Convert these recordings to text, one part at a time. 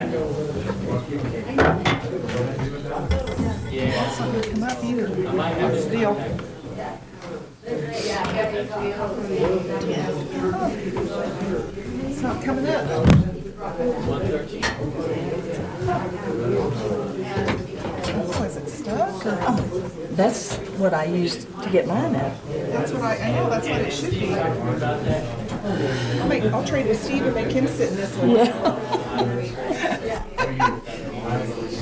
It's not going to come up either. What's the deal? It's not coming up. Was it stuck? Or? Oh, that's what I used to get mine at. That's what I know. That's what it should be. I'll trade with Steve and make him sit in this one. Yeah.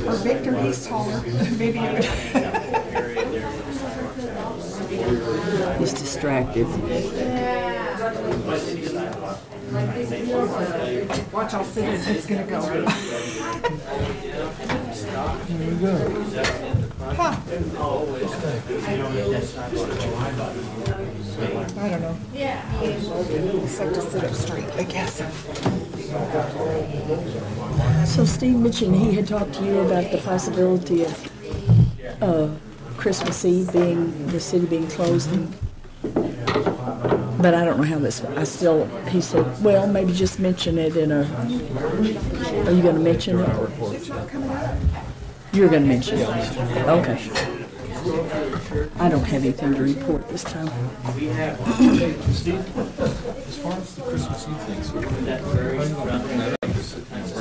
Or Victor, he's taller. Maybe you would. He's distracted. Watch, I'll sit in. It's going to go. Here we go. Huh. I don't know. Just have to sit up straight, I guess. So Steve mentioned he had talked to you about the possibility of Christmas Eve being, the city being closed. But I don't know how this, he said, well, maybe just mention it in a, are you going to mention it? It's not coming up. You're going to mention it? Okay. I don't have anything to report this time. Steve, as far as the Christmas Eve things,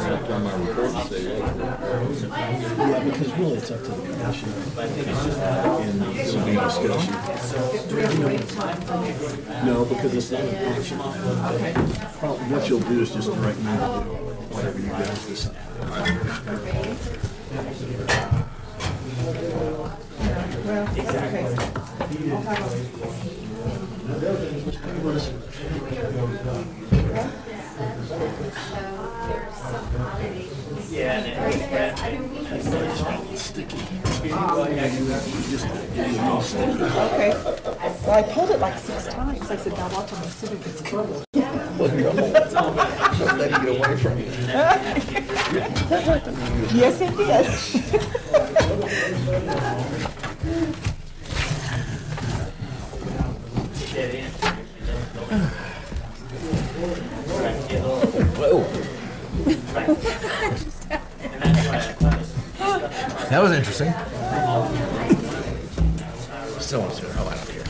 on my report and say, yeah, because really it's up to the commission and it'll be discussion. No, because it's not an action. Probably what you'll do is just direct me to do whatever you guys decide. Well, that's okay. I'll have okay. Well, I pulled it like 6 times. I said, now watch on the city gets killed. Don't let it get away from you. Yes, it did. Whoa. That was interesting. Still wants to go hell out of here.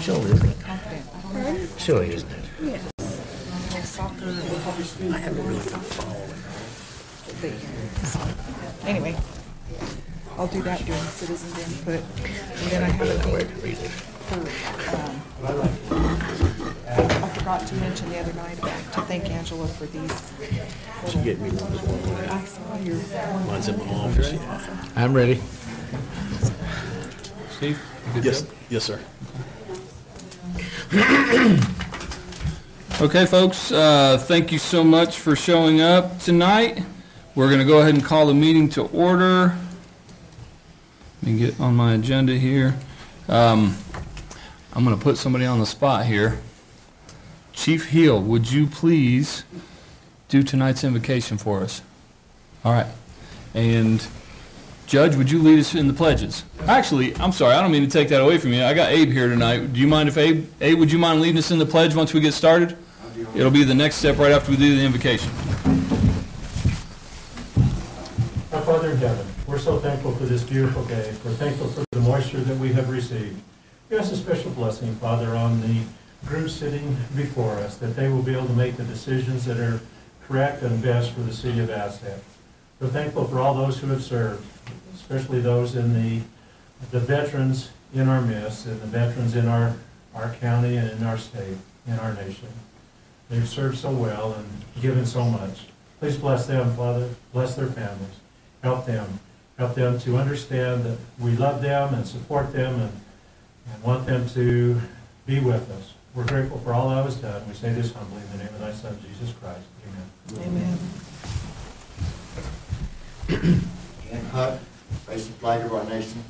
Surely, isn't it? Surely, isn't it? Yes. Soccer. I haven't really been following. Anyway, I'll do that during citizens input, and then I have a thing for, I forgot to mention the other night to thank Angela for these. Did you get me one as well? I saw your one. Mine's in my office. Yeah. I'm ready. Steve? Yes, yes, sir. Okay, folks, thank you so much for showing up tonight. We're going to go ahead and call the meeting to order. Let me get on my agenda here. I'm going to put somebody on the spot here. Chief Hill, would you please do tonight's invocation for us? All right. And Judge, would you lead us in the pledges? Actually, I'm sorry, I don't mean to take that away from you. I got Abe here tonight. Do you mind if Abe, would you mind leading us in the pledge once we get started? It'll be the next step right after we do the invocation. Our Father in heaven, we're so thankful for this beautiful day. We're thankful for the moisture that we have received. We ask a special blessing, Father, on the group sitting before us, that they will be able to make the decisions that are correct and best for the city of Aztec. We're thankful for all those who have served, especially those in the veterans in our midst and the veterans in our county and in our state, in our nation. They've served so well and given so much. Please bless them, Father. Bless their families. Help them. Help them to understand that we love them and support them and want them to be with us. We're grateful for all that was done. We say this humbly in the name of thy Son, Jesus Christ. Amen. Amen. And Hut, raise the flag of our nation.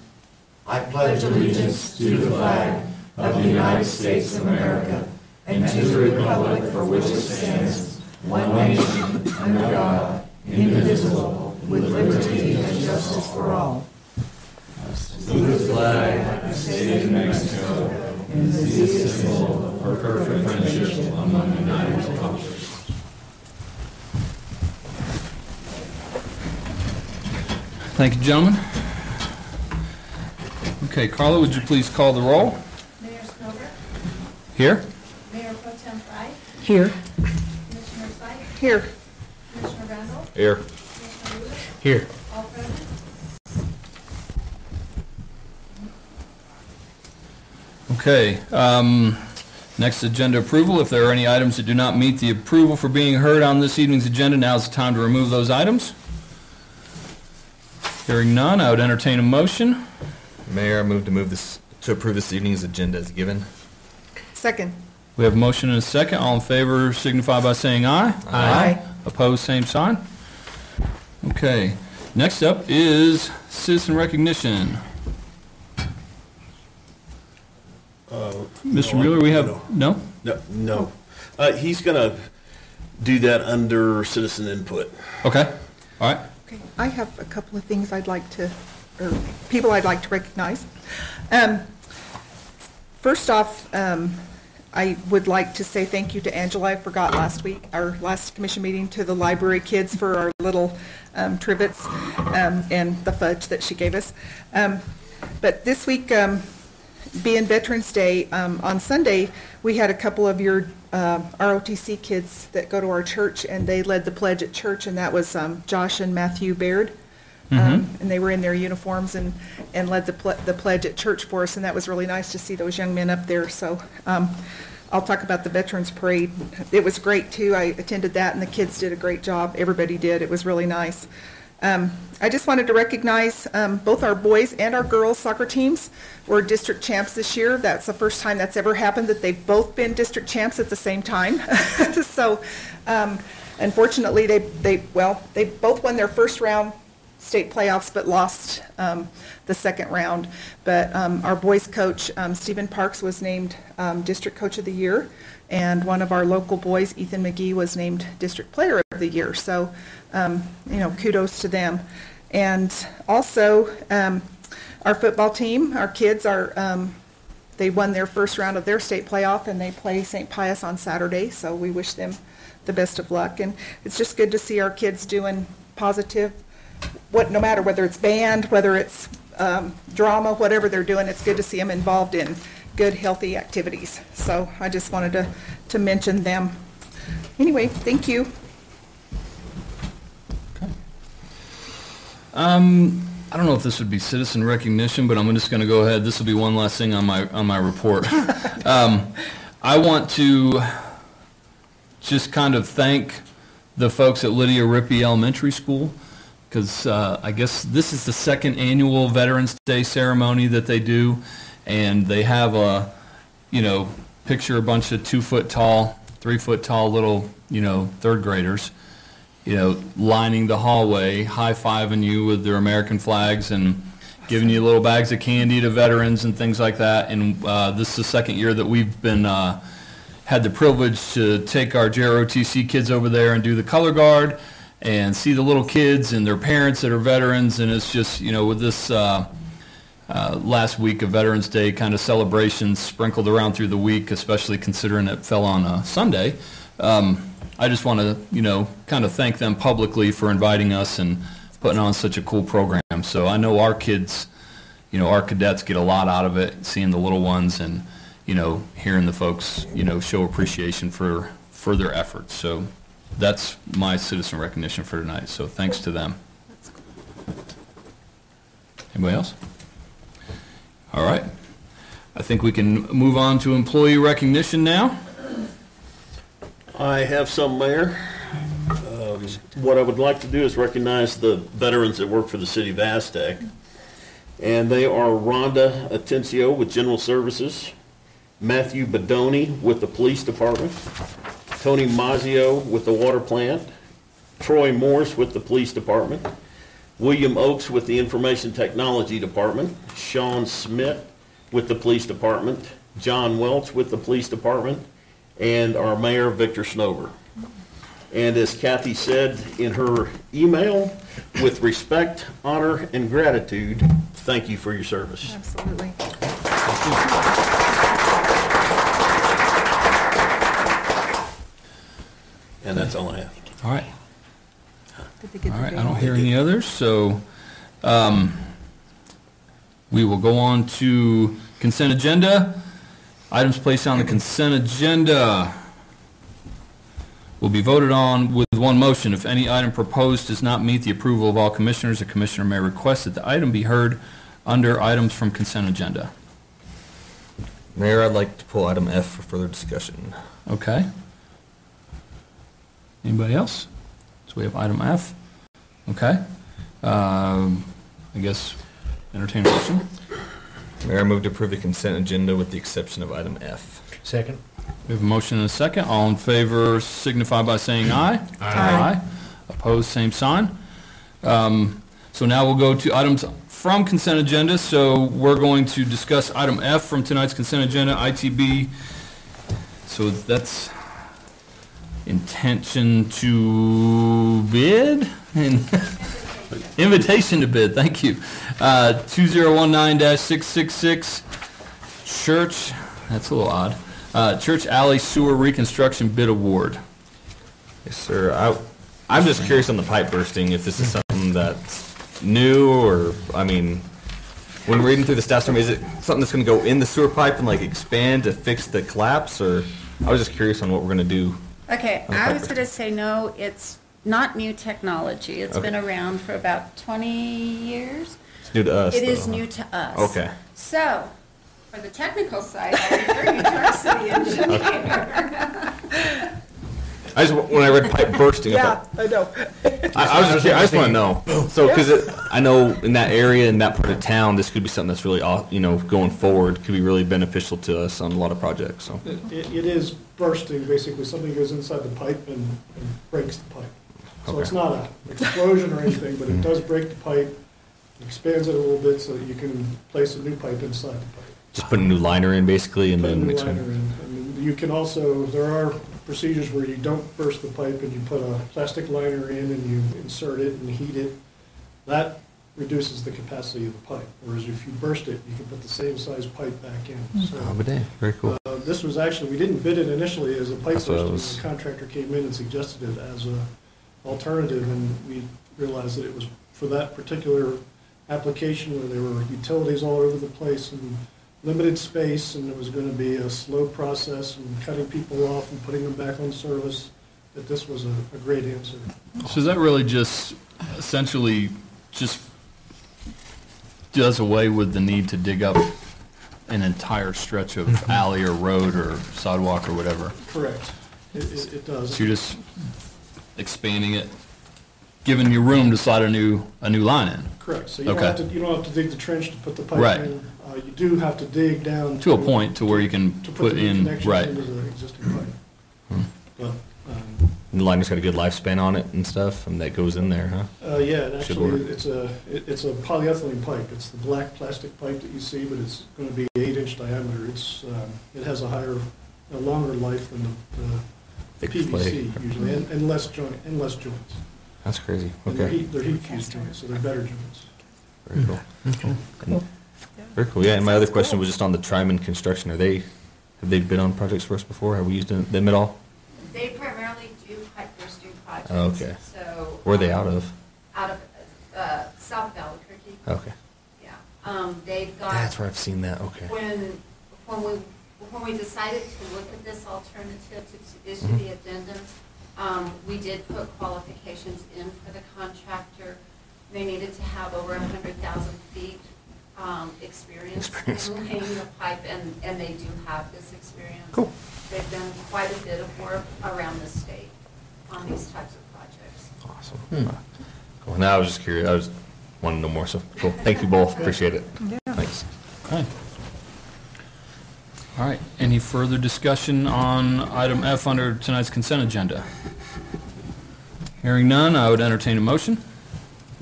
I pledge allegiance to the flag of the United States of America and to the republic for which it stands, one nation, under God, indivisible, with liberty and justice for all. To the flag of the state of Mexico, and the symbol of perfect friendship among the United Republics. Thank you, gentlemen. Okay, Carla, would you please call the roll? Mayor Snover, Here? Mayor Pro Tem Fry, Here. Commissioner Sykes, Here. Commissioner Randall, Here. Commissioner Lewis, Here. all present. Okay, next agenda approval. If there are any items that do not meet the approval for being heard on this evening's agenda, now is the time to remove those items. Hearing none, I would entertain a motion. Mayor, I move to approve this evening's agenda as given. Second. We have a motion and a second. All in favor signify by saying aye. Aye. Opposed, same sign. Okay, next up is citizen recognition. Mr. Mueller, we have, no? No. He's going to do that under citizen input. Okay, all right. Okay, I have a couple of things I'd like to, or people I'd like to recognize. First off, I would like to say thank you to Angela. I forgot last week, our last commission meeting, to the library kids for our little trivets and the fudge that she gave us. But this week, being Veterans Day, on Sunday, we had a couple of your ROTC kids that go to our church, and they led the pledge at church, and that was Josh and Matthew Baird. And they were in their uniforms and led the pledge at church for us, and that was really nice to see those young men up there. So I'll talk about the Veterans Parade. It was great, too. I attended that, and the kids did a great job. Everybody did. It was really nice. I just wanted to recognize both our boys and our girls soccer teams were district champs this year. That's the first time that's ever happened that they've both been district champs at the same time. So unfortunately, they both won their first round state playoffs but lost the second round. But our boys coach, Stephen Parks, was named district coach of the year, and one of our local boys, Ethan McGee, was named district player of the year. So kudos to them. And also our football team, our kids they won their first round of their state playoff, and they play St. Pius on Saturday, so we wish them the best of luck. And it's just good to see our kids doing positive, no matter whether it's band, whether it's drama, whatever they're doing, it's good to see them involved in good, healthy activities. So I just wanted to mention them. Anyway, thank you. I don't know if this would be citizen recognition, but I'm just going to go ahead. This will be one last thing on my report. I want to just kind of thank the folks at Lydia Rippey Elementary School, because I guess this is the second annual Veterans Day ceremony that they do, and they have picture a bunch of 2-foot tall, 3-foot tall little, third graders, lining the hallway, high-fiving you with their American flags and giving you little bags of candy to veterans and things like that. And this is the second year that we've been had the privilege to take our JROTC kids over there and do the color guard and see the little kids and their parents that are veterans. And it's just, with this last week of Veterans Day kind of celebrations sprinkled around through the week, especially considering it fell on a Sunday, I just want to, kind of thank them publicly for inviting us and putting on such a cool program. So I know our kids, our cadets get a lot out of it, seeing the little ones and, hearing the folks, show appreciation for their efforts. So that's my citizen recognition for tonight. So thanks to them. Anybody else? All right. I think we can move on to employee recognition now. I have some, Mayor. What I would like to do is recognize the veterans that work for the city of Aztec. And they are Rhonda Atencio with General Services, Matthew Bedoni with the Police Department, Tony Mazzio with the Water Plant, Troy Morse with the Police Department, William Oakes with the Information Technology Department, Sean Smith with the Police Department, John Welch with the Police Department, and our Mayor, Victor Snover. And as Kathy said in her email, with respect, honor, and gratitude, thank you for your service. Absolutely. And that's all I have. All right. Did they get All the right, date? I don't hear any others, so We will go on to consent agenda. Items placed on the consent agenda will be voted on with one motion. If any item proposed does not meet the approval of all commissioners, a commissioner may request that the item be heard under items from consent agenda. Mayor, I'd like to pull item F for further discussion. Okay. Anybody else? So we have item F. Okay. I guess entertain a motion. Mayor, I move to approve the consent agenda with the exception of item F. Second. We have a motion and a second. All in favor signify by saying aye. Aye. Opposed, same sign. So now we'll go to items from consent agenda. So we're going to discuss item F from tonight's consent agenda, ITB. So that's intention to bid and invitation to bid. Thank you. 2019-666 Church, that's a little odd. Church Alley Sewer Reconstruction Bid Award. Yes, sir. I'm just curious on the pipe bursting, if this is something that's new, or, I mean, when reading through the staff summary, is it something that's going to go in the sewer pipe and like expand to fix the collapse, or I was just curious on what we're going to do. Okay, on the I pipe was going to say, no, it's not new technology. It's Okay. been around for about 20 years. It's new to us. It is though, new to us. Okay. So, for the technical side, I refer you to our city engineer. I just, when I read pipe bursting, I thought, I know. I just want to know. So, because I know in that area, in that part of town, this could be something that's really, going forward, could be really beneficial to us on a lot of projects, so. It is bursting, basically, something goes inside the pipe and breaks the pipe. So it's Okay. not an explosion or anything, but it does break the pipe, expands it a little bit so that you can place a new pipe inside the pipe. Just put a new liner in, basically, and Put a then new expand. liner in. And you can also, there are procedures where you don't burst the pipe and you put a plastic liner in and you insert it and heat it. That reduces the capacity of the pipe, whereas if you burst it, you can put the same size pipe back in. So, Oh, but dang, very cool. this was actually, we didn't bid it initially as a pipe That's what I bursting. was- The contractor came in and suggested it as a alternative, and we realized that it was for that particular application where there were utilities all over the place and limited space, and it was going to be a slow process and cutting people off and putting them back on service, that this was a great answer. So is that really just essentially just does away with the need to dig up an entire stretch of alley or road or sidewalk or whatever? Correct. It does. So you're just expanding it, giving you room to slide a new line in? Correct. So you don't Okay. have to, you don't have to dig the trench to put the pipe Right. in. You do have to dig down. To a point to where you can to put the new in, connections right. into the existing pipe. But, And the liner's got a good lifespan on it and stuff, and that goes in there, huh? yeah, and Should actually, work. it's a polyethylene pipe. It's the black plastic pipe that you see, but it's going to be 8-inch diameter. It has a longer life than the Thick PVC flake. usually, and less joints. That's crazy. And they're Okay. heat fused joints, so they're better joints. Very cool. Very cool. Yeah, and my other question was just on the Tryman construction. Have they been on projects for us before? Have we used them at all? They primarily do pipe bursting projects. Oh, okay. So. Where are they out of? Out of South of Albuquerque, Okay. yeah. They've got. That's where I've seen that. Okay. When we decided to look at this alternative to issue the addendum, we did put qualifications in for the contractor. They needed to have over 100,000 feet experience in laying the pipe, and they do have this experience. Cool. They've done quite a bit of work around the state on these types of projects. Awesome. Cool. Now I was just curious. I was wanting to know more. So cool. Thank you both. Appreciate it. Thanks. Okay. All right, any further discussion on item F under tonight's consent agenda? Hearing none, I would entertain a motion.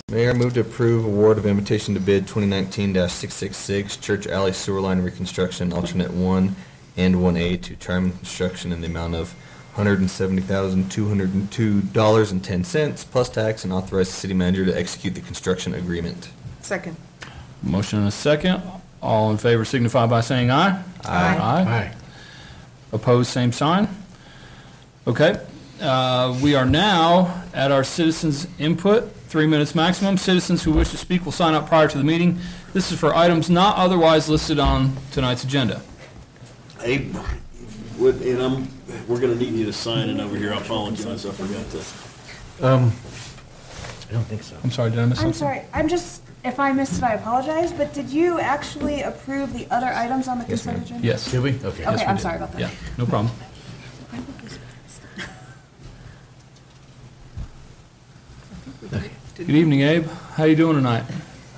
Mayor, move to approve award of invitation to bid 2019-666 Church Alley Sewer Line Reconstruction Alternate 1 and 1A to Tryman Construction in the amount of $170,202.10 plus tax, and authorize the city manager to execute the construction agreement. Second. Motion and a second. All in favor signify by saying aye. Aye. Opposed, same sign. Okay. we are now at our citizens' input, 3 minutes maximum. Citizens who wish to speak will sign up prior to the meeting. This is for items not otherwise listed on tonight's agenda. Abe, we're going to need you to sign in over here. I apologize, I forgot to. I don't think so. I'm sorry, did I miss I'm something? sorry, if I missed it, I apologize, but did you actually approve the other items on the consent agenda? Yes. Did we? Okay. Okay, I'm sorry about that. Yeah, no problem. Good evening, Abe. How you doing tonight?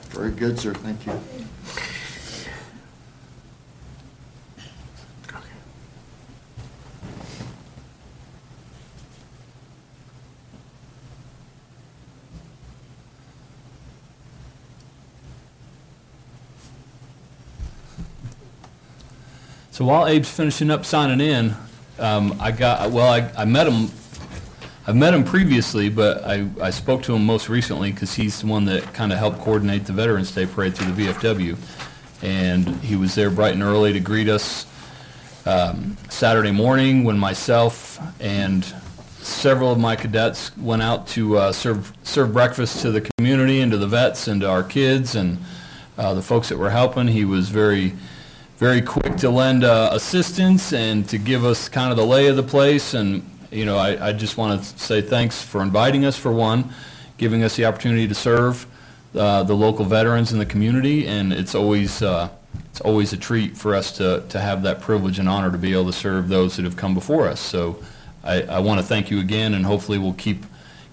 Very good, sir, thank you. So while Abe's finishing up signing in, I met him. I've met him previously, but I spoke to him most recently because he's the one that kind of helped coordinate the Veterans Day Parade through the VFW. And he was there bright and early to greet us Saturday morning when myself and several of my cadets went out to serve breakfast to the community and to the vets and to our kids and the folks that were helping. He was very quick to lend assistance and to give us kind of the lay of the place. And you know, I just want to say thanks for inviting us, for one, giving us the opportunity to serve the local veterans in the community, and it's always a treat for us to have that privilege and honor to be able to serve those that have come before us. So I want to thank you again, and hopefully we'll keep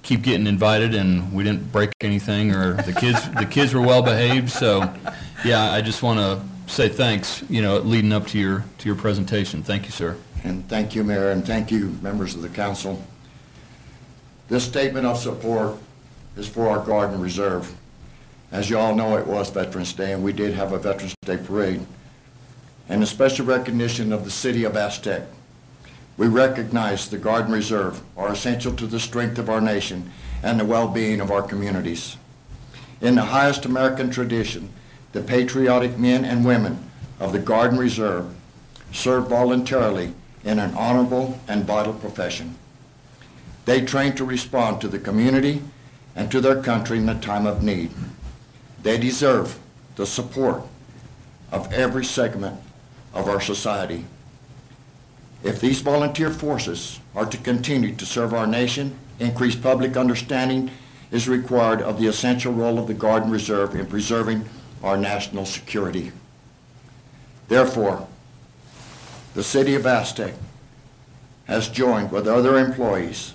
getting invited, and we didn't break anything, or the kids were well behaved. So yeah, I just want to say thanks, you know, leading up to your presentation. Thank you, sir. And thank you, Mayor, and thank you, members of the council. This statement of support is for our Guard and Reserve. As you all know, it was Veterans Day, and we did have a Veterans Day parade. And a special recognition of the city of Aztec. We recognize the Guard and Reserve are essential to the strength of our nation and the well-being of our communities. In the highest American tradition, the patriotic men and women of the Guard and Reserve serve voluntarily in an honorable and vital profession. They train to respond to the community and to their country in a time of need. They deserve the support of every segment of our society. If these volunteer forces are to continue to serve our nation, increased public understanding is required of the essential role of the Guard and Reserve in preserving our national security. Therefore, the city of Aztec has joined with other employers,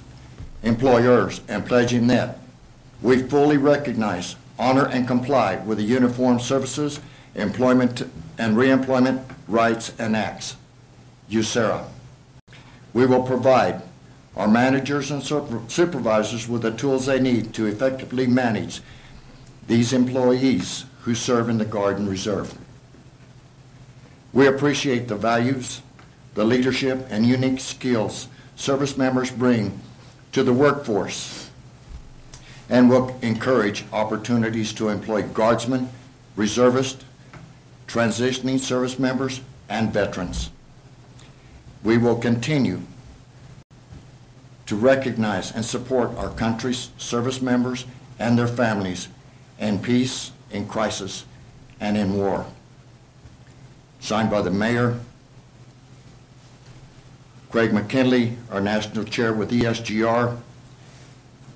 in pledging that we fully recognize, honor, and comply with the Uniformed Services, Employment and Reemployment Rights and Acts, USERRA. We will provide our managers and supervisors with the tools they need to effectively manage these employees who serve in the Guard and Reserve. We appreciate the values, the leadership, and unique skills service members bring to the workforce, and will encourage opportunities to employ guardsmen, reservists, transitioning service members, and veterans. We will continue to recognize and support our country's service members and their families in peace, in crisis, and in war. Signed by the Mayor, Craig McKinley, our National Chair with ESGR,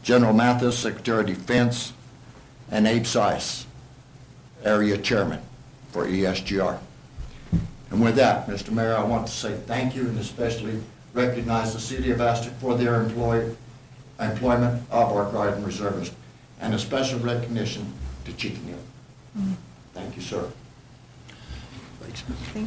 General Mathis, Secretary of Defense, and Abe Seiss, Area Chairman for ESGR. And with that, Mr. Mayor, I want to say thank you and especially recognize the City of Aztec for their employment of our Guard and Reservists, and a special recognition to Chief Neal. Thank you, sir.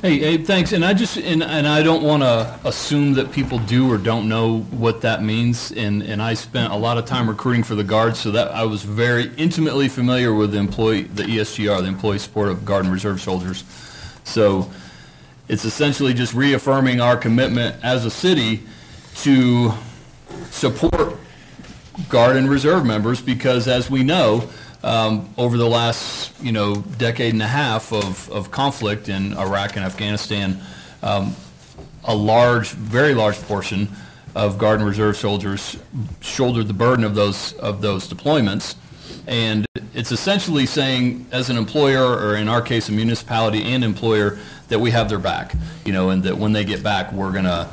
Hey, Abe, thanks. And I don't want to assume that people do or don't know what that means. And I spent a lot of time recruiting for the Guard, so that I was very intimately familiar with the ESGR, the Employee Support of Guard and Reserve Soldiers. So it's essentially just reaffirming our commitment as a city to support Guard and Reserve members, because as we know, over the last, decade and a half of conflict in Iraq and Afghanistan, a very large portion of Guard and Reserve soldiers shouldered the burden of those deployments. And it's essentially saying, as an employer, or in our case, a municipality and employer, that we have their back, and that when they get back, we're going to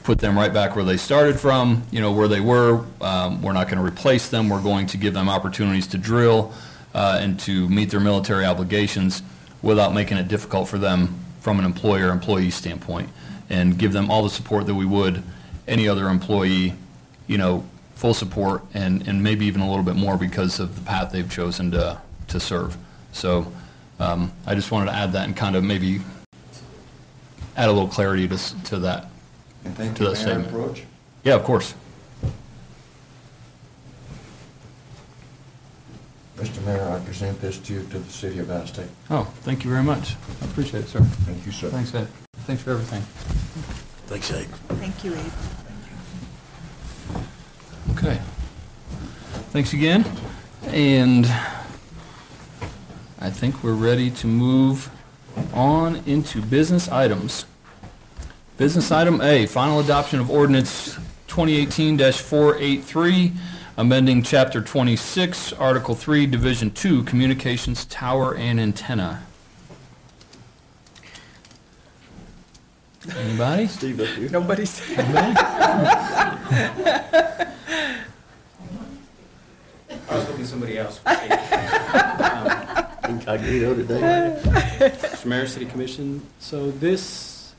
put them right back where they started from, where they were. We're not going to replace them. We're going to give them opportunities to drill and to meet their military obligations without making it difficult for them from an employer-employee standpoint, and give them all the support that we would any other employee, full support, and maybe even a little bit more because of the path they've chosen to serve. So I just wanted to add that and kind of maybe add a little clarity to that. And thank to you that for your statement. approach. Yeah, of course. Mr. Mayor, I present this to the city of Aztec. Oh, thank you very much. I appreciate it, sir. Thank you, sir. Thanks, Ed. Thanks for everything. Thanks, Ed. Thank you, Abe. Okay. Thanks again. And I think we're ready to move on into business items. Business item A, final adoption of ordinance 2018-483, amending Chapter 26, Article 3, Division 2, Communications Tower and Antenna. Anybody? Steve, up here. Nobody's. I was hoping somebody else would take Incognito today. Mr. Mayor, City Commission, so this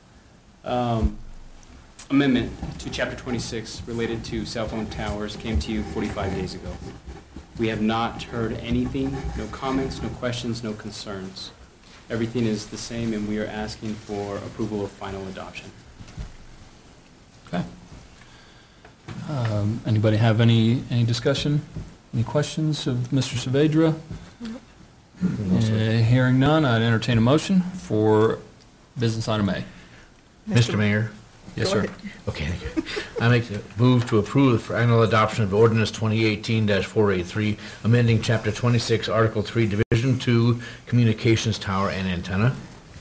amendment to Chapter 26 related to cell phone towers came to you 45 days ago. We have not heard anything, no comments, no questions, no concerns. Everything is the same, and we are asking for approval of final adoption. Okay. Anybody have any discussion? Any questions of Mr. Saavedra? Hearing none, I'd entertain a motion for business item A. Mr. Mayor? Yes, Go sir. ahead. Okay, thank you. I make a move to approve the final adoption of ordinance 2018-483, amending Chapter 26, Article 3, Division 2, Communications Tower and Antenna.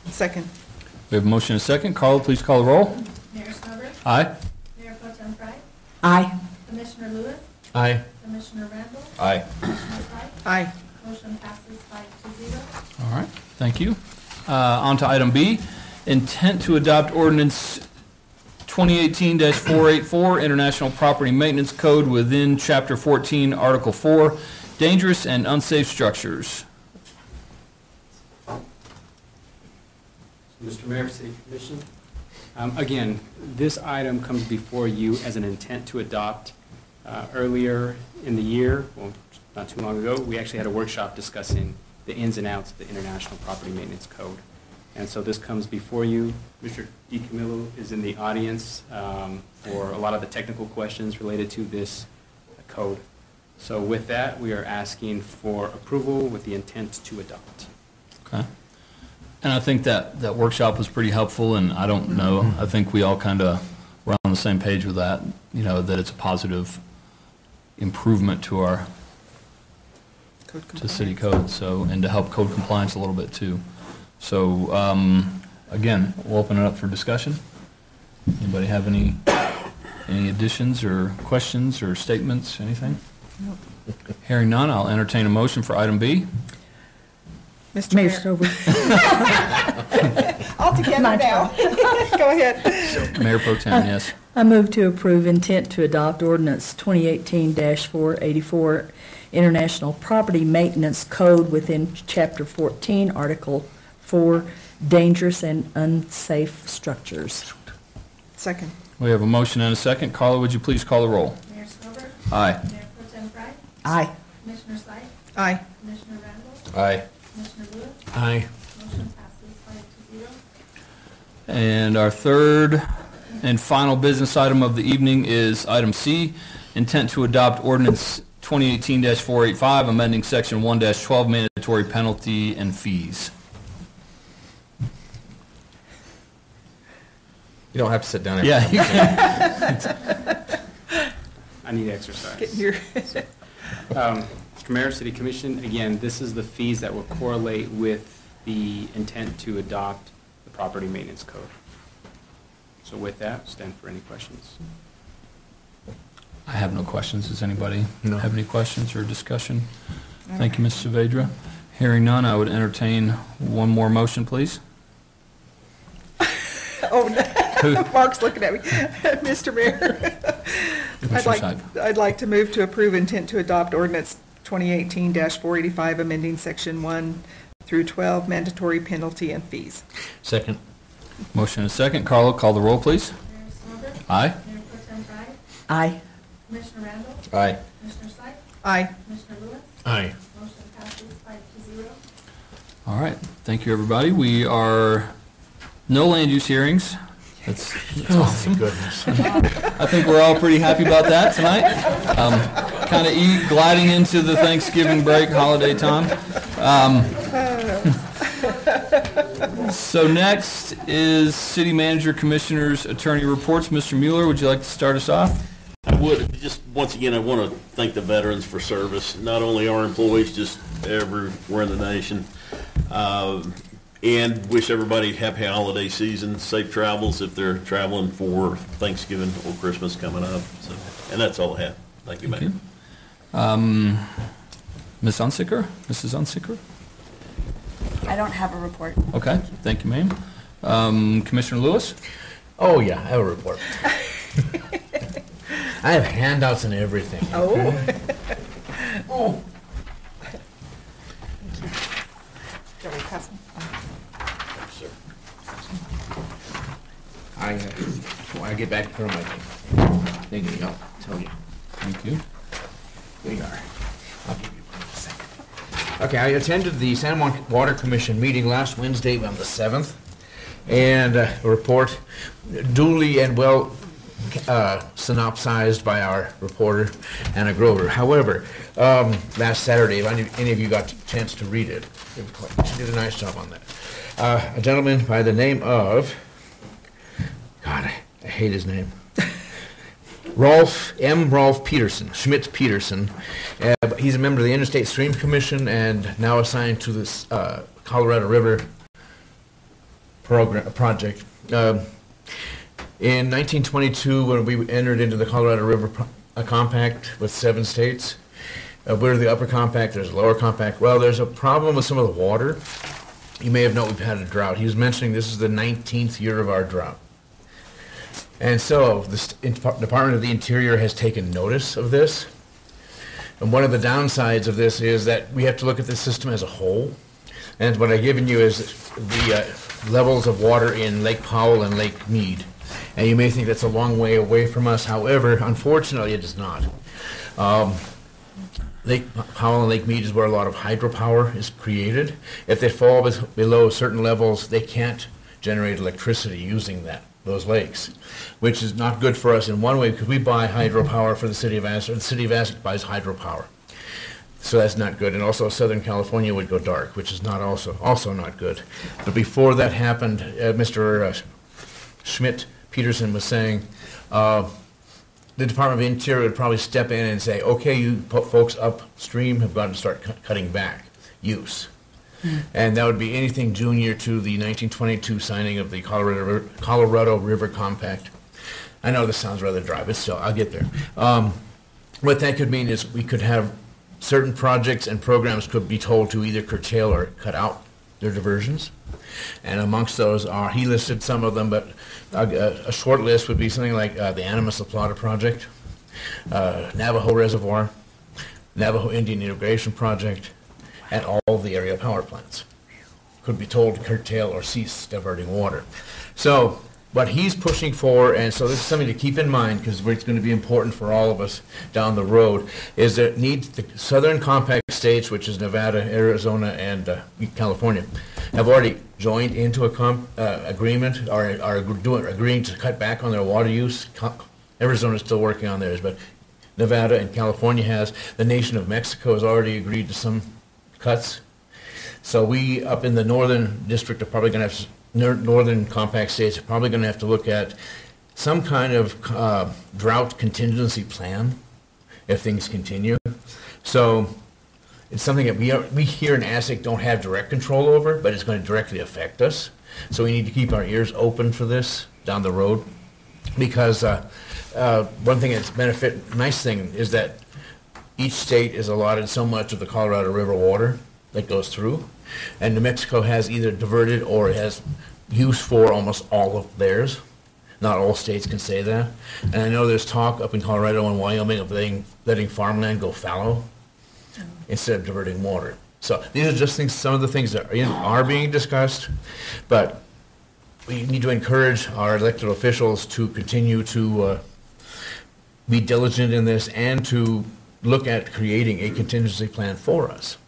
Second. We have a motion and a second. Carla, please call the roll. Mayor Snover, Aye. Mayor Pro Tem Fry, Aye. Commissioner Lewis, Aye. Commissioner Randall, Aye. Commissioner Syke, Aye. motion passes 5-0. All right, thank you. On to item B, intent to adopt ordinance 2018-484, International Property Maintenance Code within Chapter 14, Article 4, dangerous and unsafe structures. Mr. Mayor, City Commission, again, this item comes before you as an intent to adopt. Earlier in the year, well, not too long ago, we actually had a workshop discussing the ins and outs of the International Property Maintenance Code. And so this comes before you. Mr. DiCamillo is in the audience for a lot of the technical questions related to this code. So with that, we are asking for approval with the intent to adopt. Okay. And I think that workshop was pretty helpful, and I don't know, I think we all kind of were on the same page with that, that it's a positive improvement to our city code, so, and to help code compliance a little bit too. So, again, we'll open it up for discussion. Anybody have any additions or questions or statements, anything? Nope. Hearing none, I'll entertain a motion for item B. Mr. Mayor Mayor. Stover. All together My now. Go ahead. Mayor Pro Tem, yes. I move to approve intent to adopt ordinance 2018-484, International Property Maintenance Code within Chapter 14, Article 4, dangerous and unsafe structures. Second. We have a motion and a second. Carla, would you please call the roll? Mayor Snover, Aye. Mayor Pro Tem Fry, Aye. Commissioner Syke, Aye. Commissioner Randall, Aye. Commissioner Lewis, Aye. motion passes 5-0. And our third and final business item of the evening is item C, intent to adopt ordinance 2018-485, amending section 1-12, mandatory penalty and fees. You don't have to sit down. Yeah, you can. I need exercise. Get your Mr. Mayor, City Commission, again, this is the fees that will correlate with the intent to adopt the property maintenance code. So with that, stand for any questions. I have no questions. Does anybody No. have any questions or discussion? Thank you, Ms. Saavedra. Hearing none, I would entertain one more motion, please. Oh, no. Mark's looking at me. Mr. Mayor, Commissioner Seib. I'd like to move to approve intent to adopt ordinance 2018-485, amending section 1 through 12, mandatory penalty and fees. Second. Motion and a second. Carla, call the roll, please. Mayor Snyder? Aye. Mayor Pro Tem Guy? Aye. Commissioner Randall? Aye. Commissioner Seif? Aye. Commissioner Lewis? Aye. Motion passes 5-0. All right. Thank you, everybody. We are, no land use hearings. That's awesome. Goodness. I think we're all pretty happy about that tonight. Kind of gliding into the Thanksgiving break holiday time. So next is City Manager, Commissioners, Attorney reports. Mr. Mueller, would you like to start us off? I would, just, once again, I want to thank the veterans for service, not only our employees, just everywhere in the nation. And wish everybody happy holiday season, safe travels if they're traveling for Thanksgiving or Christmas coming up. So, and that's all I have. Thank you, Mayor. Ms. Unsicker? Mrs. Unsicker? I don't have a report. Okay, thank you, ma'am. Commissioner Lewis? Oh, yeah, I have a report. I have handouts and everything. Oh. Oh. Shall we pass them? Sir. When I get back from my thing, there you go. Tell you. Thank you. There you are. I'll give you one in a second. Okay, I attended the San Juan Water Commission meeting last Wednesday on the 7th, and a report duly and well synopsized by our reporter, Anna Grover. However, last Saturday, if any of you got a chance to read it, she did a nice job on that. A gentleman by the name of, God, I hate his name. Rolf Peterson, Schmidt Peterson. He's a member of the Interstate Stream Commission and now assigned to this Colorado River project. In 1922, when we entered into the Colorado River Compact with 7 states, we're the upper compact, there's a lower compact. Well, there's a problem with some of the water. You may have known we've had a drought. He was mentioning this is the 19th year of our drought. And so the Department of the Interior has taken notice of this. And one of the downsides of this is that we have to look at the system as a whole. And what I've given you is the levels of water in Lake Powell and Lake Mead. And you may think that's a long way away from us. However, unfortunately, it is not. Lake Powell and Lake Mead is where a lot of hydropower is created. If they fall below certain levels, they can't generate electricity using those lakes, which is not good for us in one way because we buy hydropower for the city of Aztec. The city of Aztec buys hydropower. So that's not good. And also Southern California would go dark, which is not also not good. But before that happened, Mr. Schmidt Peterson was saying the Department of Interior would probably step in and say, okay, you folks upstream have got to start cutting back use. And that would be anything junior to the 1922 signing of the Colorado River Compact. I know this sounds rather dry, but still, I'll get there. What that could mean is we could have certain projects and programs could be told to either curtail or cut out their diversions. And amongst those are, he listed some of them, but a short list would be something like the Animas La Plata Project, Navajo Reservoir, Navajo Indian Integration Project, and all of the area power plants could be told to curtail or cease diverting water. So what he's pushing for, and so this is something to keep in mind because it's going to be important for all of us down the road, is that the Southern Compact states, which is Nevada, Arizona, and California, have already joined into a agreement or are agreeing to cut back on their water use. Arizona is still working on theirs, but Nevada and California has. The nation of Mexico has already agreed to some cuts. So we up in the northern district are probably going to have, northern compact states are probably going to have to look at some kind of drought contingency plan if things continue. So it's something that we here in Aztec don't have direct control over, but it's going to directly affect us. So we need to keep our ears open for this down the road because one thing that's nice thing is that each state is allotted so much of the Colorado River water that goes through. And New Mexico has either diverted or has use for almost all of theirs. Not all states can say that. And I know there's talk up in Colorado and Wyoming of letting farmland go fallow instead of diverting water. So these are just some of the things that are being discussed, but we need to encourage our elected officials to continue to be diligent in this and to look at creating a contingency plan for us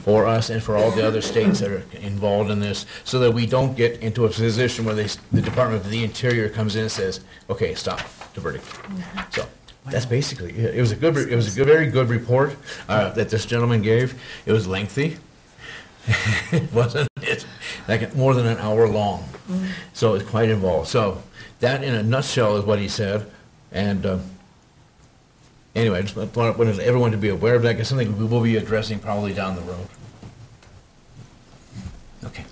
and for all the other states that are involved in this, so that we don't get into a position where the Department of the Interior comes in and says, okay, stop diverting. So that's basically it. It was a very good report that this gentleman gave. It was lengthy. It wasn't like more than an hour long. So it's quite involved. So that in a nutshell is what he said. And anyway, I just wanted everyone to be aware of that, because something we will be addressing probably down the road. Okay,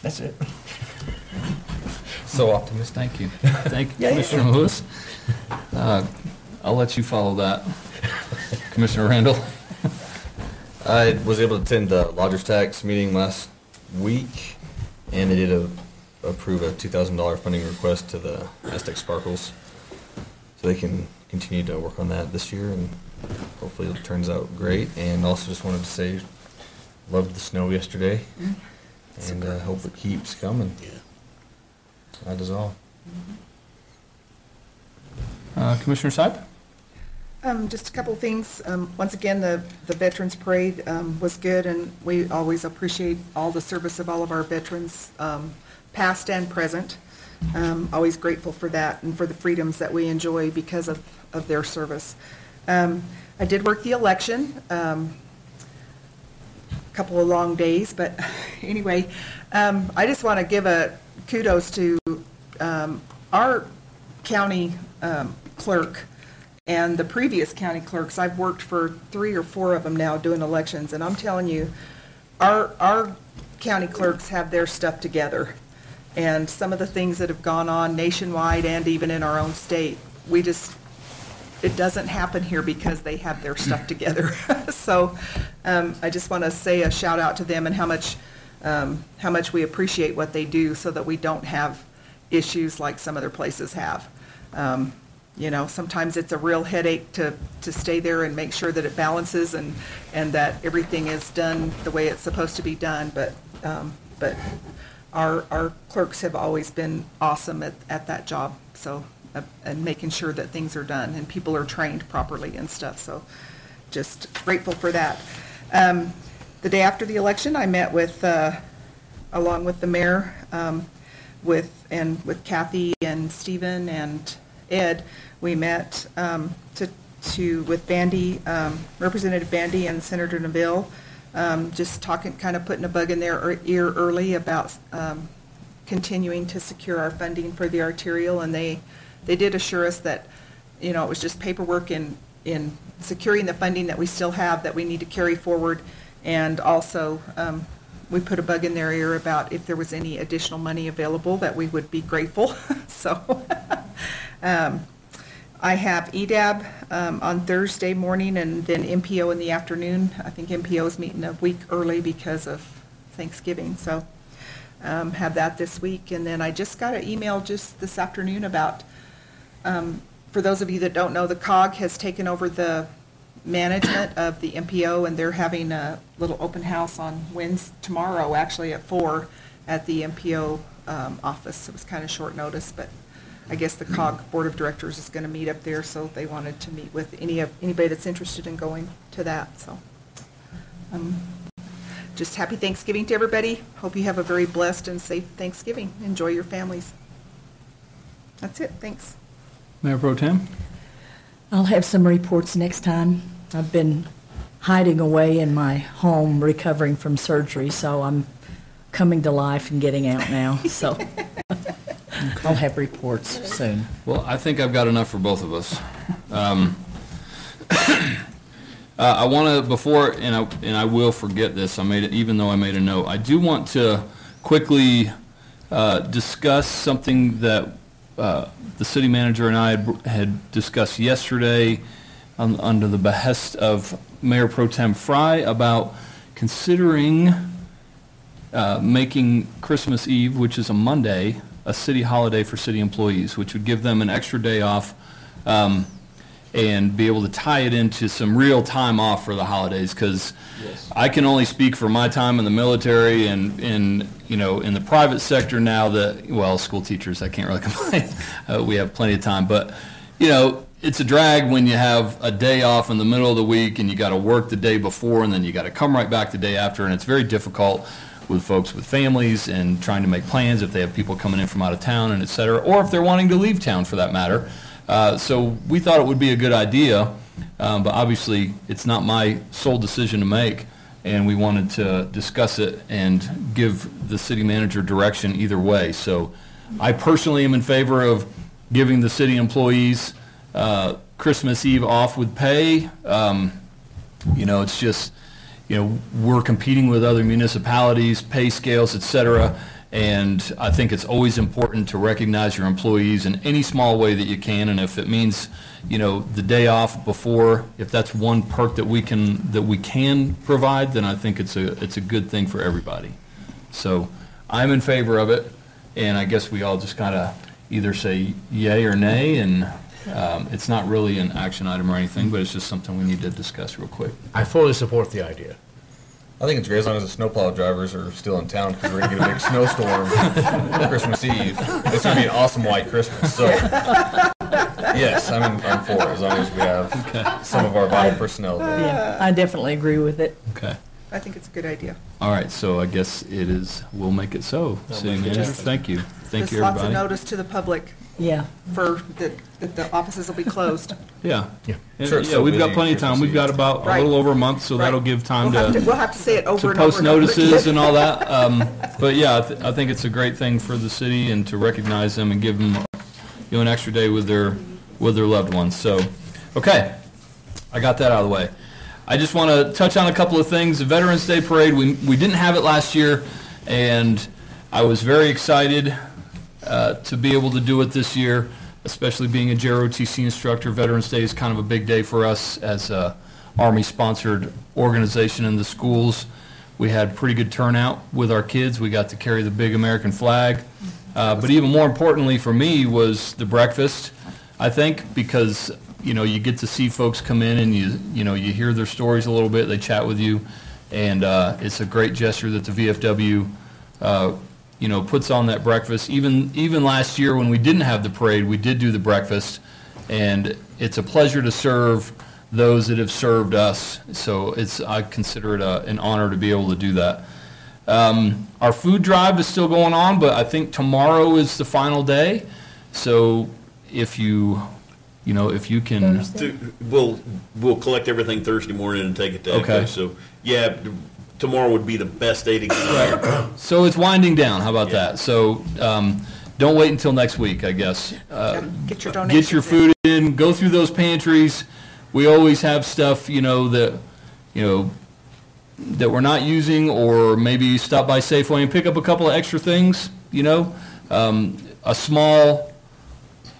that's it. So optimistic. Thank you. Thank you, Commissioner Lewis. I'll let you follow that. Commissioner Randall? I was able to attend the Lodgers Tax meeting last week, and they did approve a $2,000 funding request to the Aztec Sparkles, so they can continue to work on that this year, and hopefully it turns out great. And also just wanted to say, loved the snow yesterday, and hope it keeps coming. That is all. Commissioner Seib? Just a couple of things. Once again, the Veterans Parade was good, and we always appreciate all the service of all of our veterans, past and present. Always grateful for that and for the freedoms that we enjoy because of their service. I did work the election, a couple of long days, but anyway, I just want to give a kudos to our county clerk and the previous county clerks. I've worked for 3 or 4 of them now doing elections, and I'm telling you, our county clerks have their stuff together. And some of the things that have gone on nationwide and even in our own state, it doesn't happen here because they have their stuff together. So I just want to say a shout out to them and how much we appreciate what they do, so that we don't have issues like some other places have. Sometimes it's a real headache to stay there and make sure that it balances and that everything is done the way it's supposed to be done. But our clerks have always been awesome at that job. So and making sure that things are done and people are trained properly and stuff. So just grateful for that. The day after the election, I met with, along with the mayor, with Kathy and Stephen and Ed, we met with Bandy, Representative Bandy and Senator Neville, just talking, kind of putting a bug in their ear early about continuing to secure our funding for the arterial, and they did assure us that, it was just paperwork in securing the funding that we still have that we need to carry forward, and also we put a bug in their ear about if there was any additional money available, that we would be grateful. So I have EDAB on Thursday morning and then MPO in the afternoon. I think MPO is meeting a week early because of Thanksgiving, so have that this week. And then I just got an email just this afternoon about, for those of you that don't know, the COG has taken over the management of the MPO, and they're having a little open house on tomorrow, actually at 4 at the MPO office. It was kind of short notice, but I guess the COG Board of Directors is going to meet up there, so they wanted to meet with anybody that's interested in going to that. So just happy Thanksgiving to everybody. Hope you have a very blessed and safe Thanksgiving. Enjoy your families. That's it. Thanks. Mayor Pro Tem? I'll have some reports next time. I've been hiding away in my home recovering from surgery, so I'm coming to life and getting out now. So I'll have reports soon. Well, I think I've got enough for both of us. I want to, before, and I will forget this, even though I made a note, I do want to quickly discuss something that the city manager and I had discussed yesterday under the behest of Mayor Pro Tem Fry about considering making Christmas Eve, which is a Monday, a city holiday for city employees, which would give them an extra day off and be able to tie it into some real time off for the holidays, because I can only speak for my time in the military and in the private sector now that, well, school teachers, I can't really complain. We have plenty of time, but it's a drag when you have a day off in the middle of the week and you got to work the day before and then you got to come right back the day after, and it's very difficult with folks with families and trying to make plans if they have people coming in from out of town and et cetera, or if they're wanting to leave town for that matter. So we thought it would be a good idea, but obviously it's not my sole decision to make, and we wanted to discuss it and give the city manager direction either way. So I personally am in favor of giving the city employees Christmas Eve off with pay. It's just, we're competing with other municipalities, pay scales, et cetera, and I think it's always important to recognize your employees in any small way that you can, and if it means, the day off before, if that's one perk that we can provide, then I think it's a good thing for everybody. So I'm in favor of it, and I guess we all just gotta either say yay or nay, and it's not really an action item or anything, but it's just something we need to discuss real quick. I fully support the idea. I think it's great as long as the snowplow drivers are still in town, because we're going to get a big snowstorm Christmas Eve. It's going to be an awesome white Christmas. So, yes, I'm for it, as long as we have some of our vital personnel there. Yeah, I definitely agree with it. Okay. I think it's a good idea. All right, so I guess we'll make it so. City manager, thank you. Thank you, There's lots of everybody. notice to the public Yeah. for that the offices will be closed. Yeah. Yeah. Sure, Yeah, so we've got busy plenty of time. Christmas We've got Eve. about a Right. little over a month, so that'll Right. give time We'll have to say it over to and over post and over notices again. and all that. But yeah, I think it's a great thing for the city and to recognize them and give them, an extra day with their loved ones. So, okay, I got that out of the way. I just want to touch on a couple of things. The Veterans Day Parade, we didn't have it last year, and I was very excited to be able to do it this year, especially being a JROTC instructor. Veterans Day is kind of a big day for us as a Army-sponsored organization in the schools. We had pretty good turnout with our kids. We got to carry the big American flag. But even more importantly for me was the breakfast, I think, because you get to see folks come in and you hear their stories a little bit, they chat with you, and it's a great gesture that the VFW puts on that breakfast. Even last year when we didn't have the parade, we did do the breakfast, and it's a pleasure to serve those that have served us. So I consider it an honor to be able to do that. Our food drive is still going on, but I think tomorrow is the final day. So if you can. We'll collect everything Thursday morning and take it to Okay. Echo. So, yeah, tomorrow would be the best day to get there. So it's winding down. How about that? So don't wait until next week, I guess. Get your donations. Get your food in. Go through those pantries. We always have stuff, that we're not using, or maybe stop by Safeway and pick up a couple of extra things. A small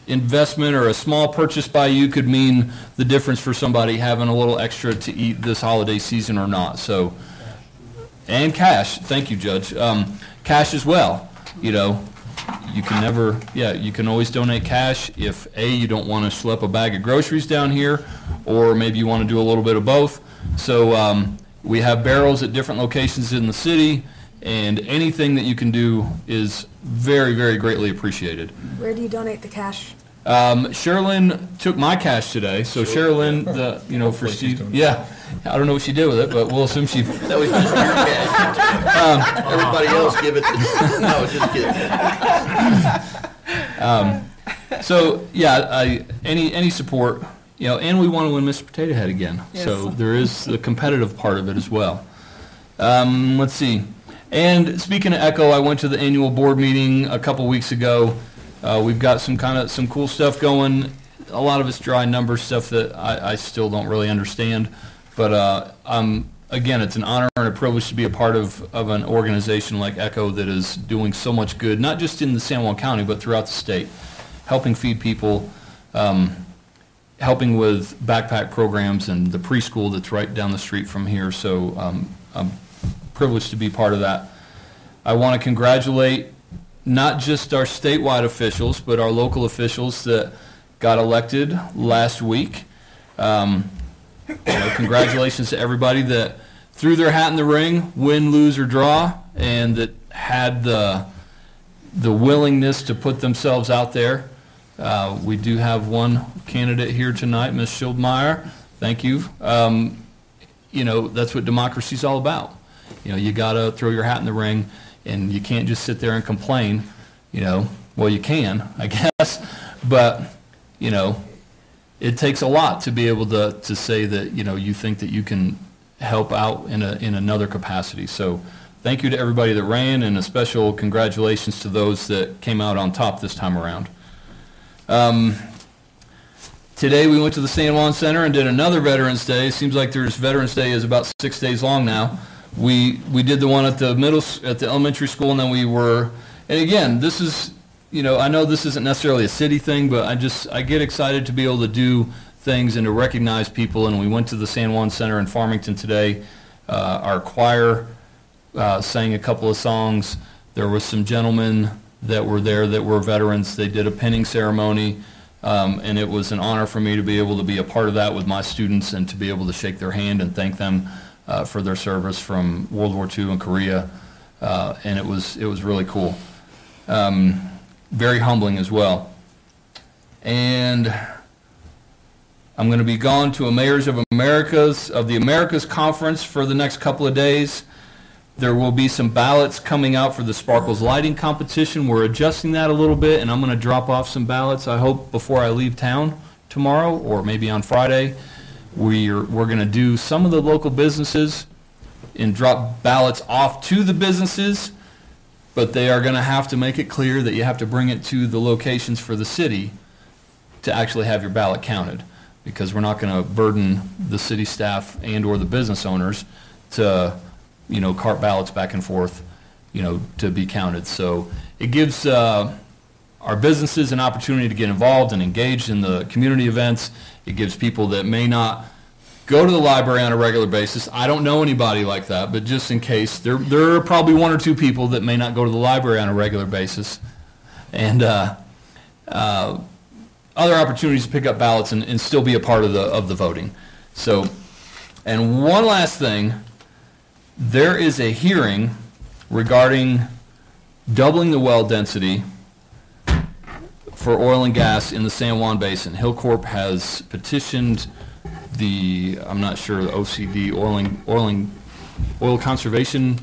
investment or a small purchase by you could mean the difference for somebody having a little extra to eat this holiday season or not. So, and cash. Thank you, Judge. Cash as well. You can always donate cash if you don't want to schlep a bag of groceries down here, or maybe you want to do a little bit of both. So we have barrels at different locations in the city, and anything that you can do is very, very greatly appreciated. Where do you donate the cash? Sherilyn took my cash today, so Sherilyn, for Steve, yeah, I don't know what she did with it, but we'll assume she. That was just your cash. Everybody else give it to. No, just kidding. So yeah, any support, and we want to win Mr. Potato Head again. Yes. So there is the competitive part of it as well. Let's see. And speaking of Echo, I went to the annual board meeting a couple weeks ago. We've got some cool stuff going. A lot of it's dry number stuff that I still don't really understand. But again, it's an honor and a privilege to be a part of an organization like Echo that is doing so much good, not just in the San Juan County, but throughout the state. helping feed people, helping with backpack programs and the preschool that's right down the street from here. So I'm privileged to be part of that. I want to congratulate not just our statewide officials, but our local officials that got elected last week. Congratulations to everybody that threw their hat in the ring, win, lose, or draw, and that had the willingness to put themselves out there. We do have one candidate here tonight, Ms. Schildmeyer. Thank you. That's what democracy is all about. You got to throw your hat in the ring, and you can't just sit there and complain. Well, you can, I guess, but it takes a lot to be able to say that you think that you can help out in another capacity. So thank you to everybody that ran, and a special congratulations to those that came out on top this time around. Today we went to the San Juan Center and did another Veterans Day. It seems like Veterans Day is about 6 days long now. We did the one at the elementary school, and then and again, this is, I know this isn't necessarily a city thing, but I get excited to be able to do things and to recognize people. And we went to the San Juan Center in Farmington today. Our choir sang a couple of songs. There was some gentlemen that were there that were veterans. They did a pinning ceremony, and it was an honor for me to be able to be a part of that with my students and to be able to shake their hand and thank them for their service from World War II and Korea, and it was really cool. Very humbling as well. And I'm going to be gone to a Mayors of the Americas conference for the next couple of days. There will be some ballots coming out for the Sparkles Lighting Competition. We're adjusting that a little bit, and I'm going to drop off some ballots, I hope, before I leave town tomorrow or maybe on Friday. We're going to do some of the local businesses and drop ballots off to the businesses, but they are going to have to make it clear that you have to bring it to the locations for the city to actually have your ballot counted, because we're not going to burden the city staff and or the business owners to cart ballots back and forth, to be counted. So it gives our businesses an opportunity to get involved and engaged in the community events. It gives people that may not go to the library on a regular basis. I don't know anybody like that, but just in case, there are probably one or two people that may not go to the library on a regular basis. And other opportunities to pick up ballots and still be a part of the voting. So, and one last thing. There is a hearing regarding doubling the well density for oil and gas in the San Juan Basin. Hillcorp has petitioned the OCD, Oil Conservation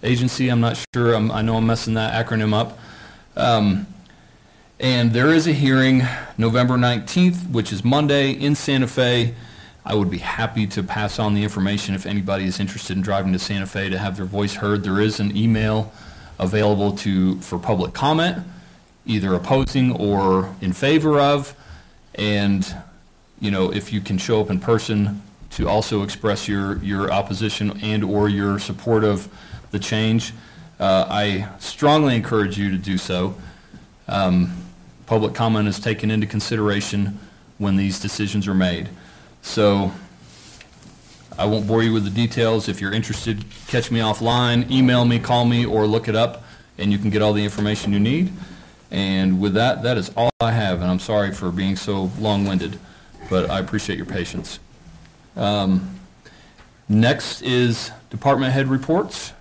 Agency. I'm not sure. I know I'm messing that acronym up. And there is a hearing November 19th, which is Monday, in Santa Fe. I would be happy to pass on the information if anybody is interested in driving to Santa Fe to have their voice heard. There is an email available for public comment, either opposing or in favor of. And, if you can show up in person to also express your opposition and or your support of the change, I strongly encourage you to do so. Public comment is taken into consideration when these decisions are made. So I won't bore you with the details. If you're interested, catch me offline, email me, call me, or look it up, and you can get all the information you need. And with that, that is all I have, and I'm sorry for being so long-winded, but I appreciate your patience. Next is department head reports.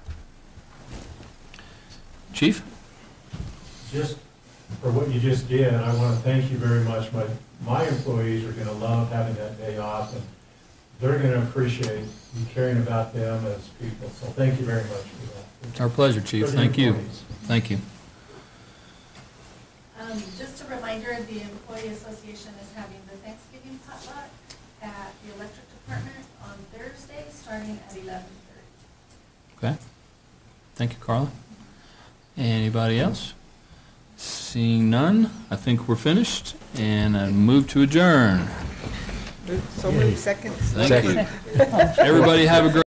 Chief? Just for what you just did, I want to thank you very much. My employees are going to love having that day off, and they're going to appreciate you caring about them as people. So thank you very much for that. It's our pleasure, Chief. Thank you. Thank you. Just a reminder, the Employee Association is having the Thanksgiving potluck at the electric department on Thursday, starting at 11:30. Okay. Thank you, Carla. Anybody else? Seeing none, I think we're finished, and I move to adjourn. So moved, second. Thank you. Everybody have a great